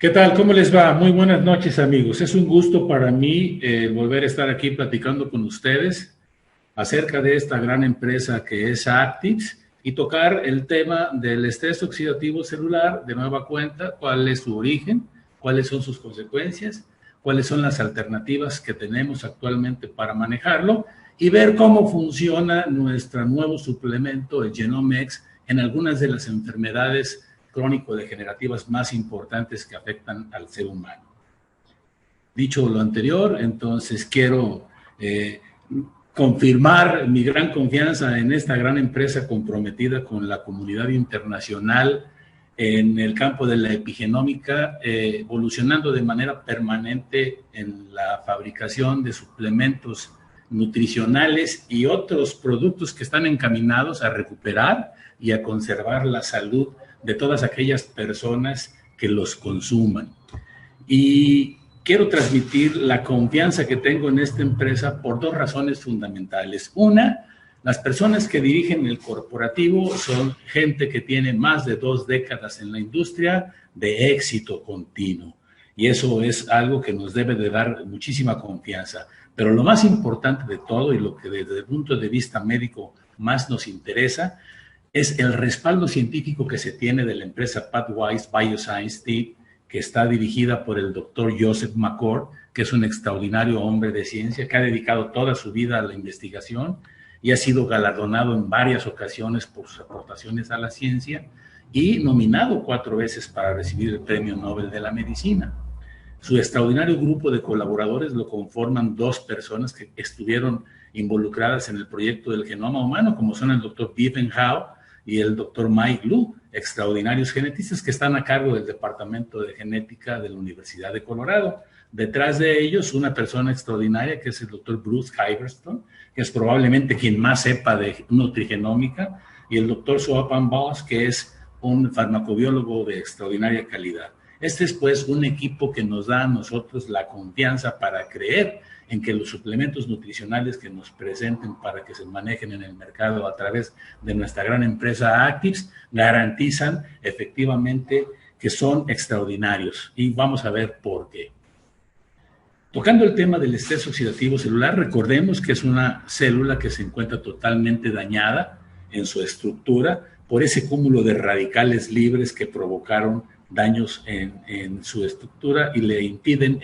¿Qué tal? ¿Cómo les va? Muy buenas noches, amigos. Es un gusto para mí volver a estar aquí platicando con ustedes acerca de esta gran empresa que es Actives y tocar el tema del estrés oxidativo celular de nueva cuenta, cuál es su origen, cuáles son sus consecuencias, cuáles son las alternativas que tenemos actualmente para manejarlo y ver cómo funciona nuestro nuevo suplemento, el Genomex, en algunas de las enfermedades crónico-degenerativas más importantes que afectan al ser humano. Dicho lo anterior, entonces quiero confirmar mi gran confianza en esta gran empresa comprometida con la comunidad internacional en el campo de la epigenómica, evolucionando de manera permanente en la fabricación de suplementos nutricionales y otros productos que están encaminados a recuperar y a conservar la salud de todas aquellas personas que los consuman. Y quiero transmitir la confianza que tengo en esta empresa por dos razones fundamentales. Una, las personas que dirigen el corporativo son gente que tiene más de 2 décadas en la industria de éxito continuo. Y eso es algo que nos debe de dar muchísima confianza. Pero lo más importante de todo y lo que desde el punto de vista médico más nos interesa es el respaldo científico que se tiene de la empresa Pathwise Bioscience Team, que está dirigida por el doctor Joseph McCord, que es un extraordinario hombre de ciencia, que ha dedicado toda su vida a la investigación y ha sido galardonado en varias ocasiones por sus aportaciones a la ciencia y nominado 4 veces para recibir el Premio Nobel de la Medicina. Su extraordinario grupo de colaboradores lo conforman 2 personas que estuvieron involucradas en el proyecto del genoma humano, como son el doctor Stephen Howe y el doctor Mike Lu, extraordinarios genetistas que están a cargo del Departamento de Genética de la Universidad de Colorado. Detrás de ellos, una persona extraordinaria que es el doctor Bruce Hyverstone, que es probablemente quien más sepa de nutrigenómica, y el doctor Soapan Boss, que es un farmacobiólogo de extraordinaria calidad. Este es pues un equipo que nos da a nosotros la confianza para creer en que los suplementos nutricionales que nos presenten para que se manejen en el mercado a través de nuestra gran empresa Actives garantizan efectivamente que son extraordinarios. Y vamos a ver por qué. Tocando el tema del estrés oxidativo celular, recordemos que es una célula que se encuentra totalmente dañada en su estructura por ese cúmulo de radicales libres que provocaron daños en su estructura y le impiden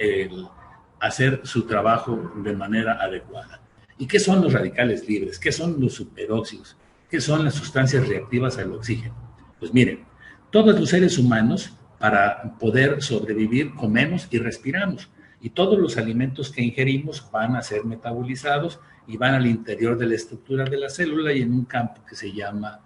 hacer su trabajo de manera adecuada. ¿Y qué son los radicales libres? ¿Qué son los superóxidos? ¿Qué son las sustancias reactivas al oxígeno? Pues miren, todos los seres humanos para poder sobrevivir comemos y respiramos y todos los alimentos que ingerimos van a ser metabolizados y van al interior de la estructura de la célula y en un campo que se llama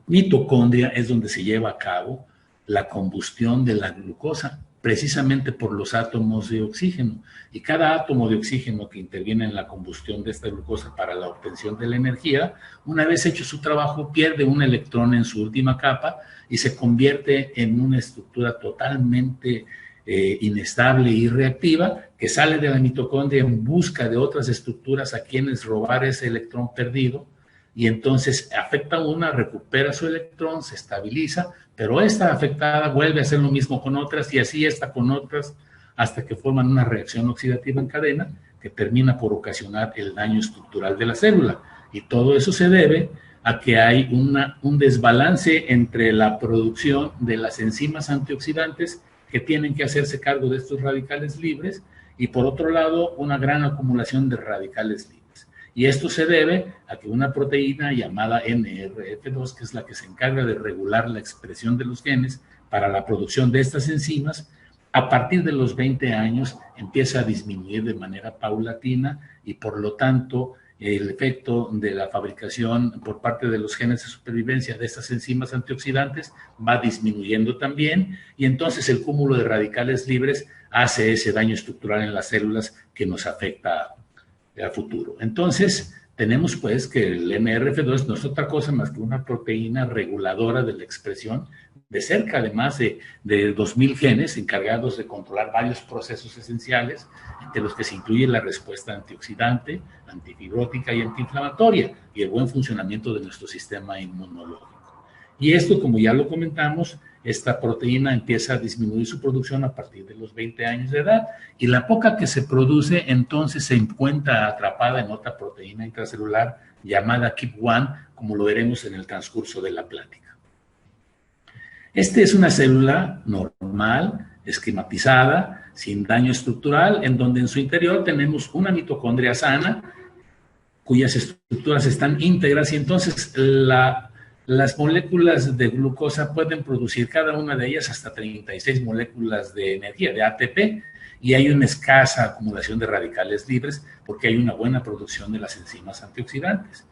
mitocondria es donde se lleva a cabo la combustión de la glucosa, precisamente por los átomos de oxígeno. Y cada átomo de oxígeno que interviene en la combustión de esta glucosa para la obtención de la energía, una vez hecho su trabajo, pierde un electrón en su última capa y se convierte en una estructura totalmente inestable y reactiva, que sale de la mitocondria en busca de otras estructuras a quienes robar ese electrón perdido, y entonces afecta una, recupera su electrón, se estabiliza, pero esta afectada vuelve a hacer lo mismo con otras y así esta con otras hasta que forman una reacción oxidativa en cadena que termina por ocasionar el daño estructural de la célula. Y todo eso se debe a que hay un desbalance entre la producción de las enzimas antioxidantes que tienen que hacerse cargo de estos radicales libres y por otro lado una gran acumulación de radicales libres. Y esto se debe a que una proteína llamada NRF2, que es la que se encarga de regular la expresión de los genes para la producción de estas enzimas, a partir de los 20 años empieza a disminuir de manera paulatina y por lo tanto el efecto de la fabricación por parte de los genes de supervivencia de estas enzimas antioxidantes va disminuyendo también y entonces el cúmulo de radicales libres hace ese daño estructural en las células que nos afecta a futuro. Entonces, tenemos pues que el NRF2 no es otra cosa más que una proteína reguladora de la expresión de cerca de más de 2.000 genes encargados de controlar varios procesos esenciales, entre los que se incluye la respuesta antioxidante, antifibrótica y antiinflamatoria, y el buen funcionamiento de nuestro sistema inmunológico. Y esto, como ya lo comentamos, esta proteína empieza a disminuir su producción a partir de los 20 años de edad y la poca que se produce entonces se encuentra atrapada en otra proteína intracelular llamada KEAP1, como lo veremos en el transcurso de la plática. Esta es una célula normal, esquematizada, sin daño estructural, en donde en su interior tenemos una mitocondria sana, cuyas estructuras están íntegras y entonces las moléculas de glucosa pueden producir cada una de ellas hasta 36 moléculas de energía, de ATP, y hay una escasa acumulación de radicales libres porque hay una buena producción de las enzimas antioxidantes.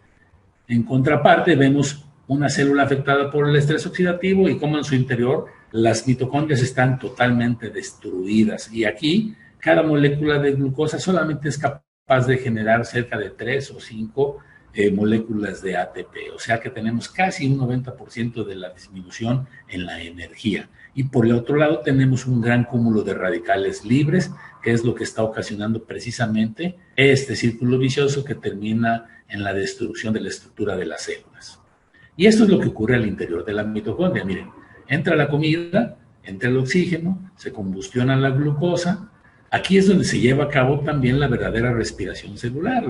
En contraparte, vemos una célula afectada por el estrés oxidativo y cómo en su interior las mitocondrias están totalmente destruidas. Y aquí, cada molécula de glucosa solamente es capaz de generar cerca de 3 o 5 moléculas de ATP. O sea que tenemos casi un 90% de la disminución en la energía. Y por el otro lado tenemos un gran cúmulo de radicales libres, que es lo que está ocasionando precisamente este círculo vicioso que termina en la destrucción de la estructura de las células. Y esto es lo que ocurre al interior de la mitocondria. Miren, entra la comida, entra el oxígeno, se combustiona la glucosa. Aquí es donde se lleva a cabo también la verdadera respiración celular.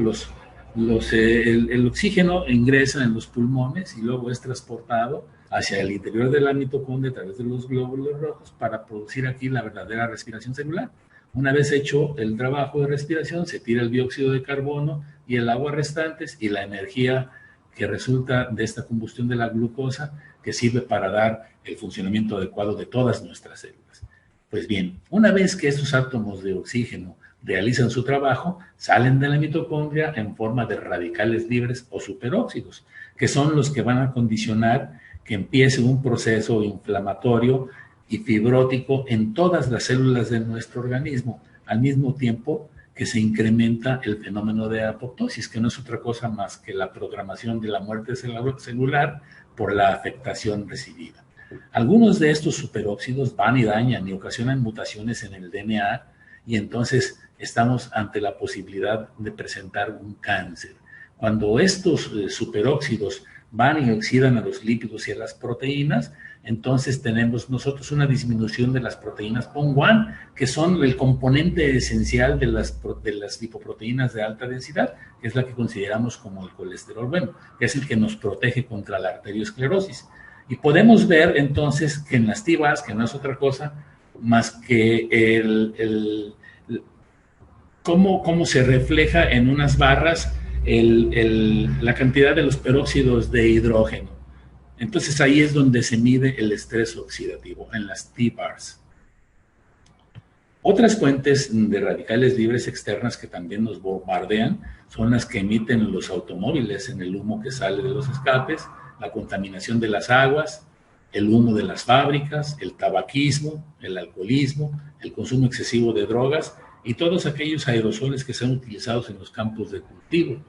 El oxígeno ingresa en los pulmones y luego es transportado hacia el interior de la mitocondria a través de los glóbulos rojos para producir aquí la verdadera respiración celular. Una vez hecho el trabajo de respiración, se tira el dióxido de carbono y el agua restantes y la energía que resulta de esta combustión de la glucosa que sirve para dar el funcionamiento adecuado de todas nuestras células. Pues bien, una vez que estos átomos de oxígeno realizan su trabajo, salen de la mitocondria en forma de radicales libres o superóxidos, que son los que van a condicionar que empiece un proceso inflamatorio y fibrótico en todas las células de nuestro organismo, al mismo tiempo que se incrementa el fenómeno de apoptosis, que no es otra cosa más que la programación de la muerte celular por la afectación recibida. Algunos de estos superóxidos van y dañan y ocasionan mutaciones en el DNA y entonces estamos ante la posibilidad de presentar un cáncer. Cuando estos superóxidos van y oxidan a los lípidos y a las proteínas, entonces tenemos nosotros una disminución de las proteínas PON1, que son el componente esencial de las lipoproteínas de alta densidad, que es la que consideramos como el colesterol bueno, que es el que nos protege contra la arteriosclerosis. Y podemos ver entonces que en las TBAS, que no es otra cosa más que cómo se refleja en unas barras la cantidad de los peróxidos de hidrógeno. Entonces ahí es donde se mide el estrés oxidativo, en las TBARS. Otras fuentes de radicales libres externas que también nos bombardean son las que emiten los automóviles en el humo que sale de los escapes, la contaminación de las aguas, el humo de las fábricas, el tabaquismo, el alcoholismo, el consumo excesivo de drogas y todos aquellos aerosoles que son utilizados en los campos de cultivo.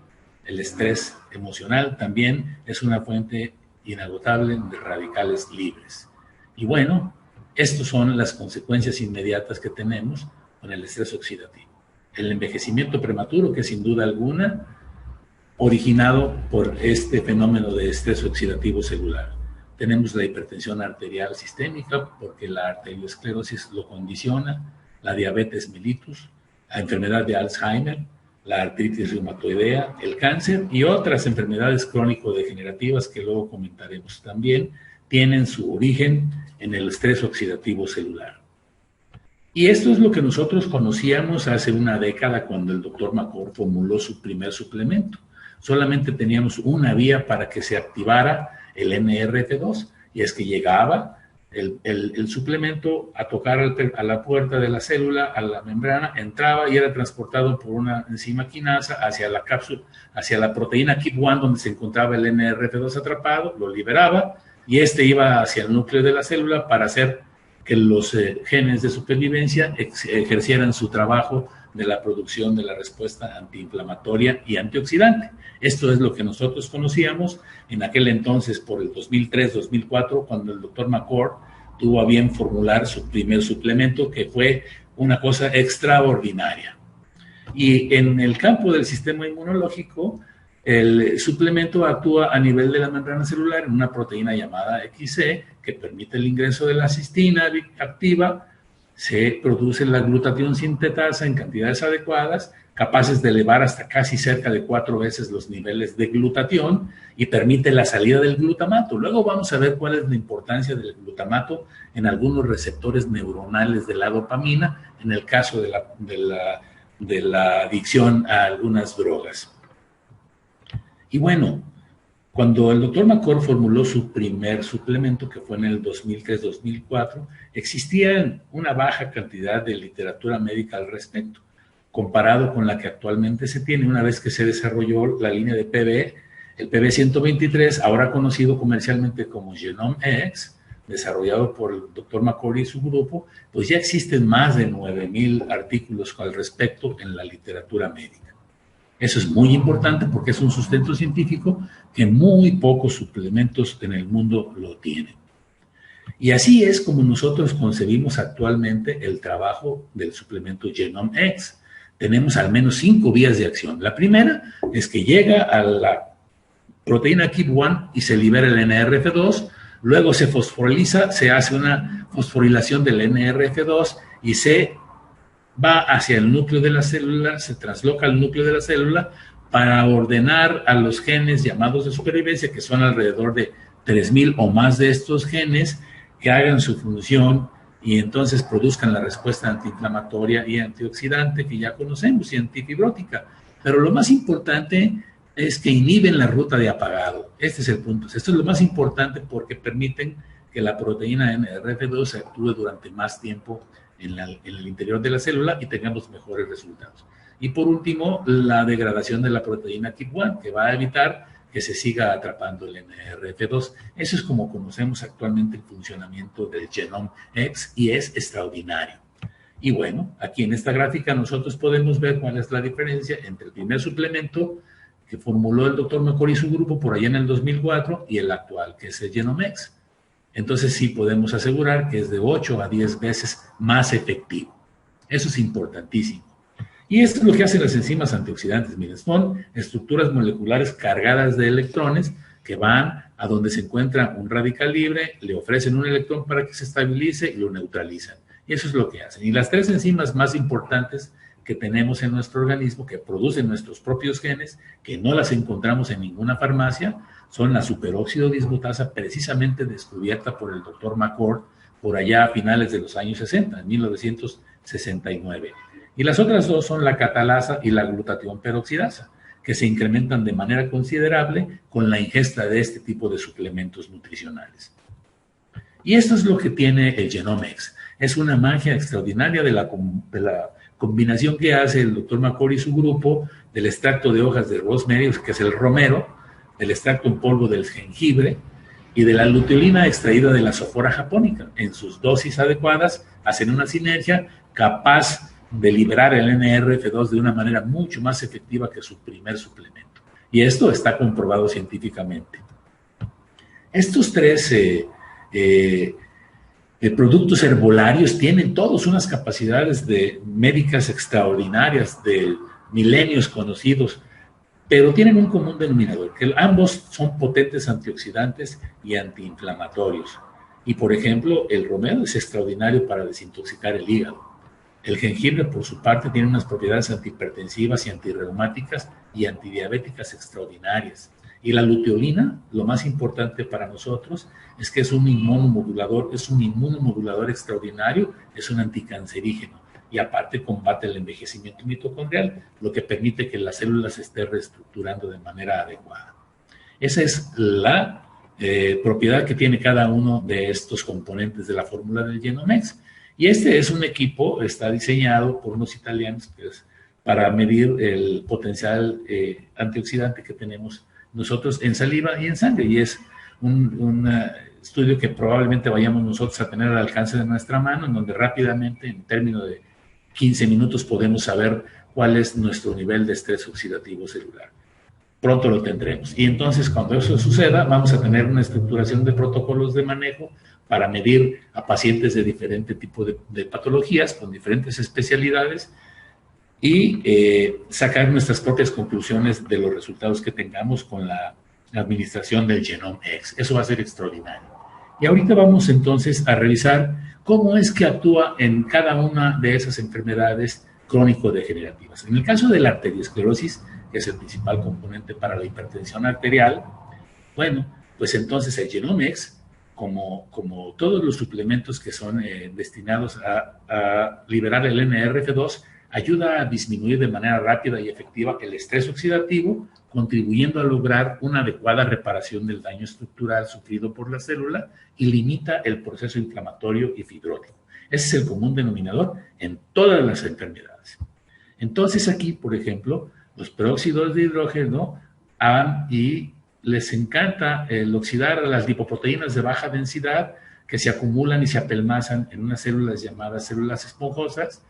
El estrés emocional también es una fuente inagotable de radicales libres. Y bueno, estas son las consecuencias inmediatas que tenemos con el estrés oxidativo. El envejecimiento prematuro, que sin duda alguna, originado por este fenómeno de estrés oxidativo celular. Tenemos la hipertensión arterial sistémica, porque la arteriosclerosis lo condiciona, la diabetes mellitus, la enfermedad de Alzheimer, la artritis reumatoidea, el cáncer y otras enfermedades crónico-degenerativas que luego comentaremos también, tienen su origen en el estrés oxidativo celular. Y esto es lo que nosotros conocíamos hace una década cuando el doctor McCord formuló su primer suplemento. Solamente teníamos una vía para que se activara el NRF2 y es que llegaba el suplemento a tocar a la puerta de la célula, a la membrana, entraba y era transportado por una enzima quinasa hacia la cápsula, hacia la proteína KEAP1 donde se encontraba el NRF2 atrapado, lo liberaba y este iba hacia el núcleo de la célula para hacer que los genes de supervivencia ejercieran su trabajo de la producción de la respuesta antiinflamatoria y antioxidante. Esto es lo que nosotros conocíamos en aquel entonces por el 2003-2004, cuando el doctor McCord tuvo a bien formular su primer suplemento, que fue una cosa extraordinaria. Y en el campo del sistema inmunológico, El suplemento actúa a nivel de la membrana celular en una proteína llamada XC que permite el ingreso de la cistina activa. Se produce la glutatión sintetasa en cantidades adecuadas, capaces de elevar hasta casi cerca de 4 veces los niveles de glutatión y permite la salida del glutamato. Luego vamos a ver cuál es la importancia del glutamato en algunos receptores neuronales de la dopamina, en el caso de la adicción a algunas drogas. Y bueno, cuando el doctor McCord formuló su primer suplemento, que fue en el 2003-2004, existía una baja cantidad de literatura médica al respecto, comparado con la que actualmente se tiene una vez que se desarrolló la línea de PB, el PB123, ahora conocido comercialmente como Genome X, desarrollado por el doctor McCord y su grupo, pues ya existen más de 9,000 artículos al respecto en la literatura médica. Eso es muy importante porque es un sustento científico que muy pocos suplementos en el mundo lo tienen. Y así es como nosotros concebimos actualmente el trabajo del suplemento Genome X. Tenemos al menos 5 vías de acción. La primera es que llega a la proteína KEAP1 y se libera el NRF2, luego se fosforiliza, se hace una fosforilación del NRF2 y se va hacia el núcleo de la célula, se trasloca al núcleo de la célula para ordenar a los genes llamados de supervivencia, que son alrededor de 3,000 o más de estos genes, que hagan su función y entonces produzcan la respuesta antiinflamatoria y antioxidante que ya conocemos y antifibrótica. Pero lo más importante es que inhiben la ruta de apagado. Este es el punto. Esto es lo más importante porque permiten que la proteína NRF2 actúe durante más tiempo en el interior de la célula y tengamos mejores resultados. Y por último, la degradación de la proteína KEAP1, que va a evitar que se siga atrapando el NRF2. Eso es como conocemos actualmente el funcionamiento del Genome X y es extraordinario. Y bueno, aquí en esta gráfica nosotros podemos ver cuál es la diferencia entre el primer suplemento que formuló el doctor McCord y su grupo por allá en el 2004 y el actual, que es el Genome X. Entonces sí podemos asegurar que es de 8 a 10 veces más efectivo. Eso es importantísimo. Y esto es lo que hacen las enzimas antioxidantes. Miren, son estructuras moleculares cargadas de electrones que van a donde se encuentra un radical libre, le ofrecen un electrón para que se estabilice y lo neutralizan. Y eso es lo que hacen. Y las 3 enzimas más importantes que tenemos en nuestro organismo, que producen nuestros propios genes, que no las encontramos en ninguna farmacia, son la superóxido dismutasa, precisamente descubierta por el doctor McCord por allá a finales de los años 60, en 1969. Y las otras 2 son la catalasa y la glutatión peroxidasa, que se incrementan de manera considerable con la ingesta de este tipo de suplementos nutricionales. Y esto es lo que tiene el Genome X. Es una magia extraordinaria de la combinación que hace el doctor McCord y su grupo del extracto de hojas de rosemary, que es el romero, del extracto en polvo del jengibre y de la luteolina extraída de la Sophora japonica. En sus dosis adecuadas hacen una sinergia capaz de liberar el NRF2 de una manera mucho más efectiva que su primer suplemento. Y esto está comprobado científicamente. Estos 3 productos herbolarios tienen todos unas capacidades médicas extraordinarias, de milenios conocidos, pero tienen un común denominador, que ambos son potentes antioxidantes y antiinflamatorios. Y, por ejemplo, el romero es extraordinario para desintoxicar el hígado. El jengibre, por su parte, tiene unas propiedades antihipertensivas y antirreumáticas y antidiabéticas extraordinarias. Y la luteolina, lo más importante para nosotros, es que es un inmunomodulador extraordinario, es un anticancerígeno. Y aparte combate el envejecimiento mitocondrial, lo que permite que las células se estén reestructurando de manera adecuada. Esa es la propiedad que tiene cada uno de estos componentes de la fórmula del Genome X. Y este es un equipo, está diseñado por unos italianos para medir el potencial antioxidante que tenemos nosotros en saliva y en sangre. Y es un estudio que probablemente vayamos nosotros a tener al alcance de nuestra mano, en donde rápidamente, en términos de 15 minutos, podemos saber cuál es nuestro nivel de estrés oxidativo celular. Pronto lo tendremos. Y entonces, cuando eso suceda, vamos a tener una estructuración de protocolos de manejo para medir a pacientes de diferente tipo de patologías, con diferentes especialidades, y sacar nuestras propias conclusiones de los resultados que tengamos con la administración del Genome X. Eso va a ser extraordinario. Y ahorita vamos entonces a revisar cómo es que actúa en cada una de esas enfermedades crónico-degenerativas. En el caso de la arteriosclerosis, que es el principal componente para la hipertensión arterial, bueno, pues entonces el Genome X, como todos los suplementos que son destinados a liberar el NRF2, ayuda a disminuir de manera rápida y efectiva el estrés oxidativo, contribuyendo a lograr una adecuada reparación del daño estructural sufrido por la célula y limita el proceso inflamatorio y fibrótico. Ese es el común denominador en todas las enfermedades. Entonces aquí, por ejemplo, los peróxidos de hidrógeno y les encanta el oxidar a las lipoproteínas de baja densidad que se acumulan y se apelmazan en unas células llamadas células esponjosas,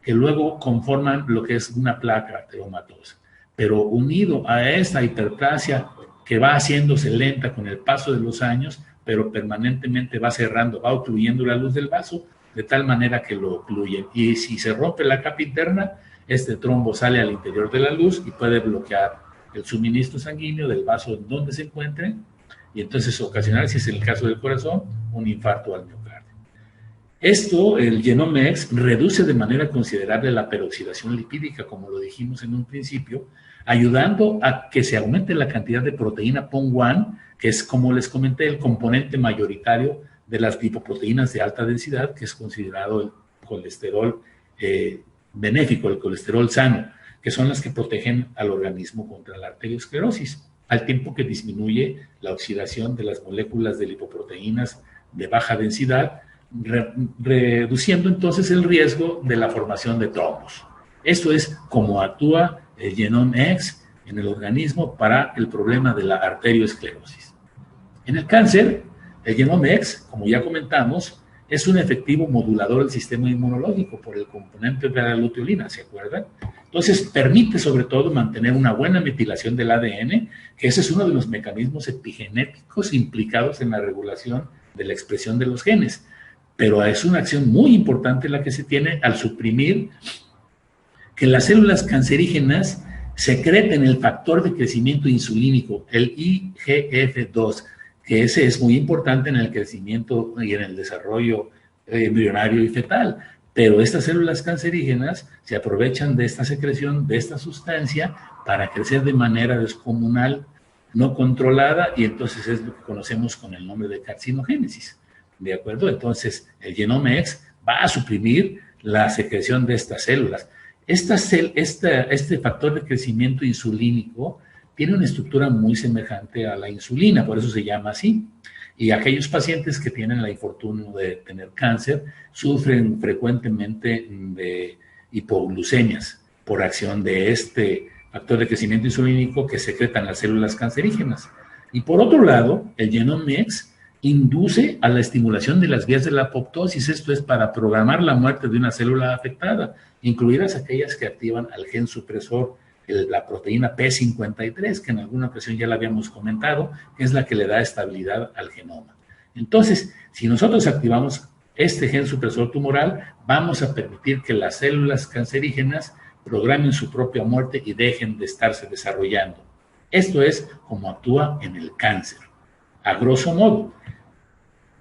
que luego conforman lo que es una placa arteriomatosa. Pero unido a esta hiperplasia que va haciéndose lenta con el paso de los años, pero permanentemente va cerrando, va ocluyendo la luz del vaso, de tal manera que lo ocluyen. Y si se rompe la capa interna, este trombo sale al interior de la luz y puede bloquear el suministro sanguíneo del vaso en donde se encuentre, y entonces ocasionar, si es el caso del corazón, un infarto al miocardio. Esto, el Genome X, reduce de manera considerable la peroxidación lipídica, como lo dijimos en un principio, ayudando a que se aumente la cantidad de proteína PON1, que es, como les comenté, el componente mayoritario de las lipoproteínas de alta densidad, que es considerado el colesterol benéfico, el colesterol sano, que son las que protegen al organismo contra la arteriosclerosis, al tiempo que disminuye la oxidación de las moléculas de lipoproteínas de baja densidad, reduciendo entonces el riesgo de la formación de trombos. Esto es cómo actúa el Genome X en el organismo para el problema de la arteriosclerosis. En el cáncer, el Genome X, como ya comentamos, es un efectivo modulador del sistema inmunológico por el componente de la luteolina, ¿se acuerdan? Entonces, permite sobre todo mantener una buena metilación del ADN, que ese es uno de los mecanismos epigenéticos implicados en la regulación de la expresión de los genes. Pero es una acción muy importante la que se tiene al suprimir que las células cancerígenas secreten el factor de crecimiento insulínico, el IGF-2, que ese es muy importante en el crecimiento y en el desarrollo embrionario y fetal. Pero estas células cancerígenas se aprovechan de esta secreción, de esta sustancia, para crecer de manera descomunal, no controlada, y entonces es lo que conocemos con el nombre de carcinogénesis. ¿De acuerdo? Entonces, el Genome X va a suprimir la secreción de estas células. Este factor de crecimiento insulínico tiene una estructura muy semejante a la insulina, por eso se llama así. Y aquellos pacientes que tienen la infortunio de tener cáncer sufren frecuentemente de hipoglucemias por acción de este factor de crecimiento insulínico que secretan las células cancerígenas. Y por otro lado, el Genome X induce a la estimulación de las vías de la apoptosis. Esto es para programar la muerte de una célula afectada, incluidas aquellas que activan al gen supresor, la proteína P53, que en alguna ocasión ya la habíamos comentado, que es la que le da estabilidad al genoma. Entonces, si nosotros activamos este gen supresor tumoral, vamos a permitir que las células cancerígenas programen su propia muerte y dejen de estarse desarrollando. Esto es como actúa en el cáncer, a grosso modo.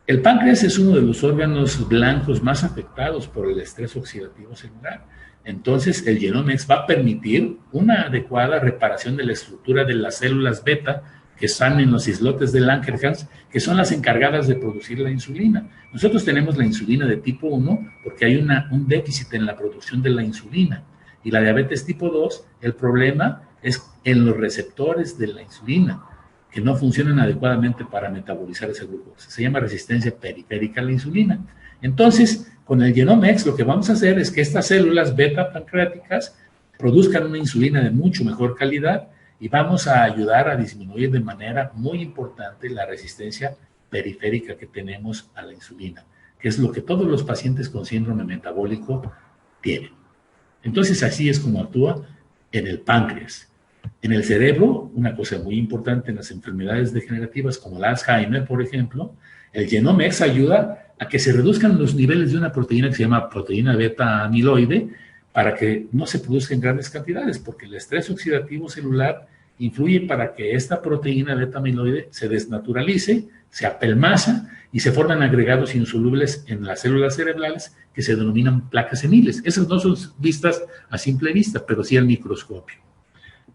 El páncreas es uno de los órganos blancos más afectados por el estrés oxidativo celular. Entonces, el Genome X va a permitir una adecuada reparación de la estructura de las células beta que están en los islotes de Langerhans, que son las encargadas de producir la insulina. Nosotros tenemos la insulina de tipo 1 porque hay un déficit en la producción de la insulina. Y la diabetes tipo 2, el problema es en los receptores de la insulina, que no funcionan adecuadamente para metabolizar ese glucosa. Se llama resistencia periférica a la insulina. Entonces, con el Genome X lo que vamos a hacer es que estas células beta pancreáticas produzcan una insulina de mucho mejor calidad y vamos a ayudar a disminuir de manera muy importante la resistencia periférica que tenemos a la insulina, que es lo que todos los pacientes con síndrome metabólico tienen. Entonces, así es como actúa en el páncreas. En el cerebro, una cosa muy importante en las enfermedades degenerativas como el Alzheimer, por ejemplo, el Genome X ayuda a que se reduzcan los niveles de una proteína que se llama proteína beta amiloide, para que no se produzca en grandes cantidades, porque el estrés oxidativo celular influye para que esta proteína beta-amiloide se desnaturalice, se apelmaza y se forman agregados insolubles en las células cerebrales que se denominan placas seniles. Esas no son vistas a simple vista, pero sí al microscopio.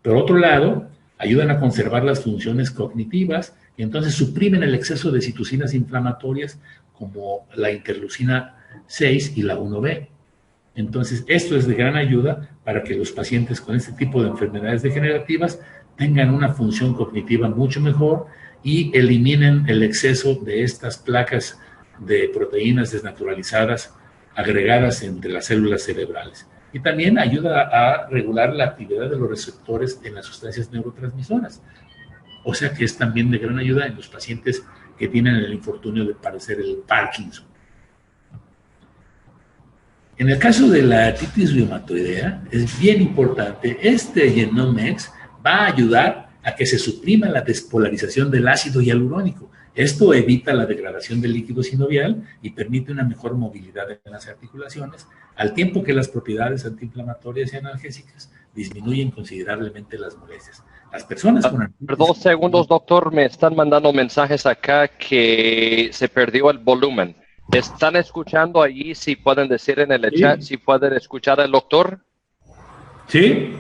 Por otro lado, ayudan a conservar las funciones cognitivas y entonces suprimen el exceso de citocinas inflamatorias como la interleucina 6 y la 1B. Entonces, esto es de gran ayuda para que los pacientes con este tipo de enfermedades degenerativas tengan una función cognitiva mucho mejor y eliminen el exceso de estas placas de proteínas desnaturalizadas agregadas entre las células cerebrales. Y también ayuda a regular la actividad de los receptores en las sustancias neurotransmisoras. O sea que es también de gran ayuda en los pacientes que tienen el infortunio de padecer el Parkinson. En el caso de la artritis reumatoidea, es bien importante, este Genomex va a ayudar a que se suprima la despolarización del ácido hialurónico. Esto evita la degradación del líquido sinovial y permite una mejor movilidad en las articulaciones, al tiempo que las propiedades antiinflamatorias y analgésicas disminuyen considerablemente las molestias. Las personas con artritis... 2 segundos, doctor, me están mandando mensajes acá que se perdió el volumen. ¿Están escuchando allí? Si pueden decir en el chat, si pueden escuchar al doctor. ¿Sí?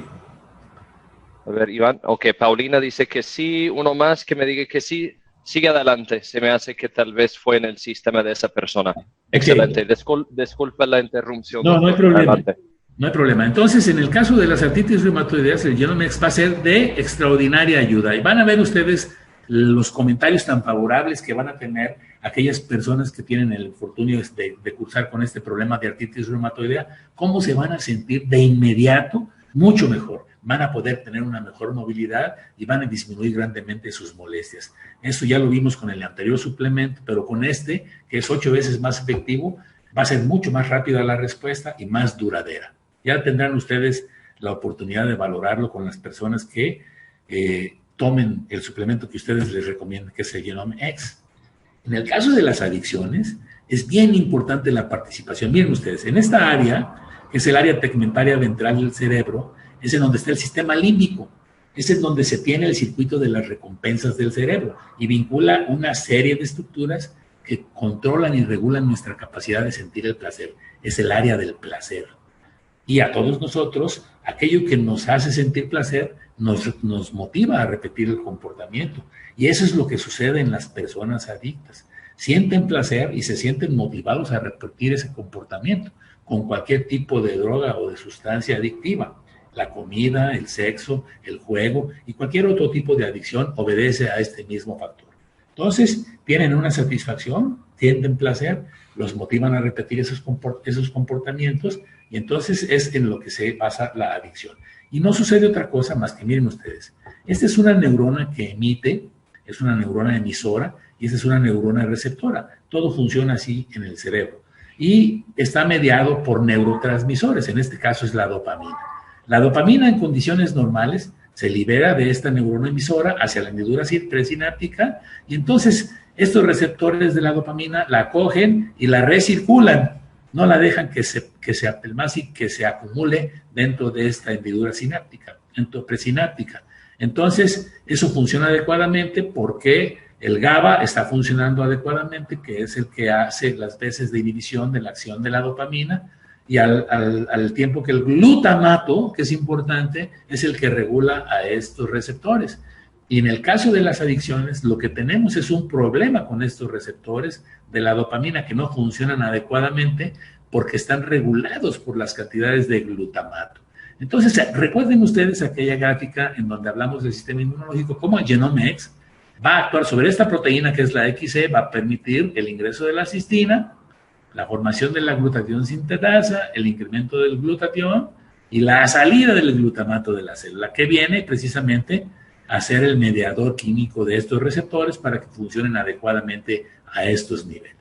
A ver, Iván. Ok, Paulina dice que sí. Uno más que me diga que sí. Sigue adelante. Se me hace que tal vez fue en el sistema de esa persona. Excelente. Disculpa la interrupción. No, doctor. no hay problema. Adelante. No hay problema. Entonces, en el caso de las artritis reumatoideas, el Genomex va a ser de extraordinaria ayuda. Y van a ver ustedes los comentarios tan favorables que van a tener aquellas personas que tienen el infortunio de cursar con este problema de artritis reumatoidea, cómo se van a sentir de inmediato mucho mejor. Van a poder tener una mejor movilidad y van a disminuir grandemente sus molestias. Eso ya lo vimos con el anterior suplemento, pero con este, que es 8 veces más efectivo, va a ser mucho más rápida la respuesta y más duradera. Ya tendrán ustedes la oportunidad de valorarlo con las personas que tomen el suplemento que ustedes les recomiendan, que es el Genomex. En el caso de las adicciones, es bien importante la participación. Miren ustedes, en esta área, que es el área tegmentaria ventral del cerebro, es en donde está el sistema límbico. Es en donde se tiene el circuito de las recompensas del cerebro y vincula una serie de estructuras que controlan y regulan nuestra capacidad de sentir el placer. Es el área del placer. Y a todos nosotros, aquello que nos hace sentir placer nos motiva a repetir el comportamiento. Y eso es lo que sucede en las personas adictas. Sienten placer y se sienten motivados a repetir ese comportamiento con cualquier tipo de droga o de sustancia adictiva. La comida, el sexo, el juego y cualquier otro tipo de adicción obedece a este mismo factor. Entonces, tienen una satisfacción, sienten placer, los motivan a repetir esos comportamientos y entonces es en lo que se basa la adicción. Y no sucede otra cosa más que, miren ustedes, esta es una neurona que emite, es una neurona emisora y esta es una neurona receptora. Todo funciona así en el cerebro y está mediado por neurotransmisores, en este caso es la dopamina. La dopamina en condiciones normales se libera de esta neurona emisora hacia la hendidura presináptica y entonces estos receptores de la dopamina la cogen y la recirculan, no la dejan que se apelmace y que se acumule dentro de esta hendidura presináptica. Entonces, eso funciona adecuadamente porque el GABA está funcionando adecuadamente, que es el que hace las veces de inhibición de la acción de la dopamina, y al tiempo que el glutamato, que es importante, es el que regula a estos receptores. Y en el caso de las adicciones, lo que tenemos es un problema con estos receptores de la dopamina que no funcionan adecuadamente porque están regulados por las cantidades de glutamato. Entonces, recuerden ustedes aquella gráfica en donde hablamos del sistema inmunológico, cómo el Genomex va a actuar sobre esta proteína que es la XE, va a permitir el ingreso de la cistina, la formación de la glutatión sintetasa, el incremento del glutatión y la salida del glutamato de la célula, que viene precisamente a ser el mediador químico de estos receptores para que funcionen adecuadamente a estos niveles.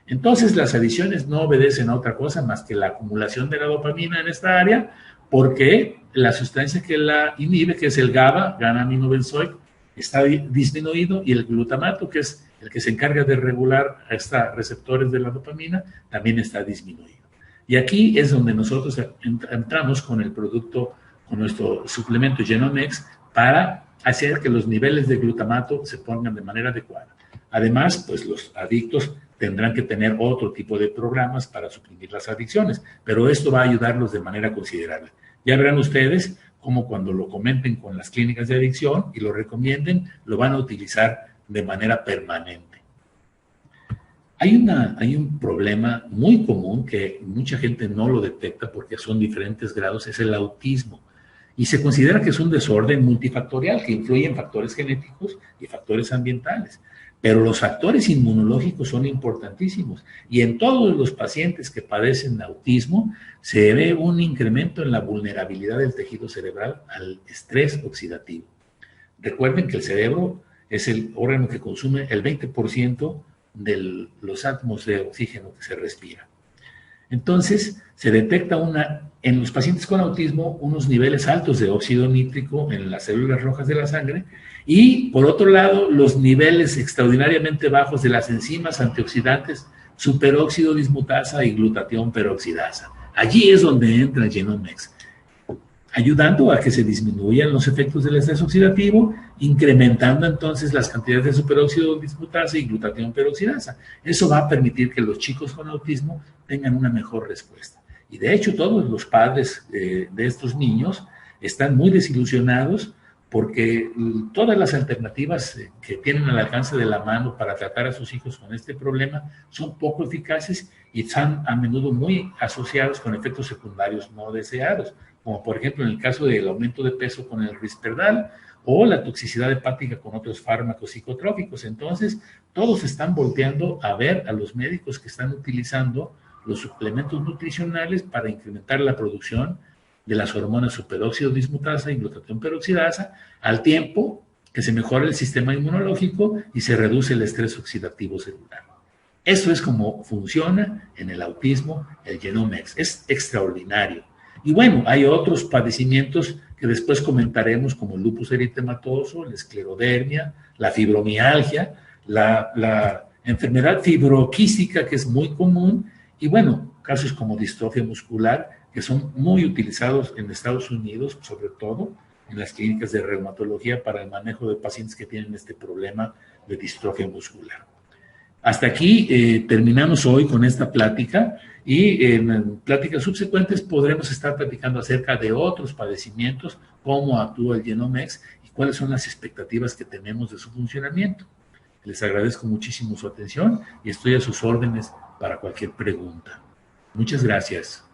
Entonces, las adicciones no obedecen a otra cosa más que la acumulación de la dopamina en esta área, porque la sustancia que la inhibe, que es el GABA, gamma-aminobenzoico, está disminuido y el glutamato, que es el que se encarga de regular a estos receptores de la dopamina, también está disminuido. Y aquí es donde nosotros entramos con el producto, con nuestro suplemento Genomex, para hacer que los niveles de glutamato se pongan de manera adecuada. Además, pues los adictos tendrán que tener otro tipo de programas para suprimir las adicciones, pero esto va a ayudarlos de manera considerable. Ya verán ustedes cómo cuando lo comenten con las clínicas de adicción y lo recomienden, lo van a utilizar de manera permanente. Hay un problema muy común que mucha gente no lo detecta porque son diferentes grados, es el autismo. Y se considera que es un desorden multifactorial que influye en factores genéticos y factores ambientales. Pero los factores inmunológicos son importantísimos. Y en todos los pacientes que padecen autismo se ve un incremento en la vulnerabilidad del tejido cerebral al estrés oxidativo. Recuerden que el cerebro es el órgano que consume el 20% de los átomos de oxígeno que se respira. Entonces, se detecta en los pacientes con autismo unos niveles altos de óxido nítrico en las células rojas de la sangre y, por otro lado, los niveles extraordinariamente bajos de las enzimas antioxidantes superóxido dismutasa y glutatión peroxidasa. Allí es donde entra Genomex, ayudando a que se disminuyan los efectos del estrés oxidativo, incrementando entonces las cantidades de superóxido dismutasa y glutatión peroxidasa. Eso va a permitir que los chicos con autismo tengan una mejor respuesta. Y de hecho, todos los padres de estos niños están muy desilusionados porque todas las alternativas que tienen al alcance de la mano para tratar a sus hijos con este problema son poco eficaces y están a menudo muy asociados con efectos secundarios no deseados, como por ejemplo en el caso del aumento de peso con el Risperdal o la toxicidad hepática con otros fármacos psicotrópicos. Entonces, todos están volteando a ver a los médicos que están utilizando los suplementos nutricionales para incrementar la producción de las hormonas superóxido dismutasa y glutatión peroxidasa, al tiempo que se mejora el sistema inmunológico y se reduce el estrés oxidativo celular. Eso es como funciona en el autismo el Genomex. Es extraordinario. Y bueno, hay otros padecimientos que después comentaremos, como el lupus eritematoso, la esclerodermia, la fibromialgia, la enfermedad fibroquística, que es muy común, y bueno, casos como distrofia muscular, que son muy utilizados en Estados Unidos, sobre todo en las clínicas de reumatología para el manejo de pacientes que tienen este problema de distrofia muscular. Hasta aquí terminamos hoy con esta plática y en pláticas subsecuentes podremos estar platicando acerca de otros padecimientos, cómo actúa el Genomex y cuáles son las expectativas que tenemos de su funcionamiento. Les agradezco muchísimo su atención y estoy a sus órdenes para cualquier pregunta. Muchas gracias.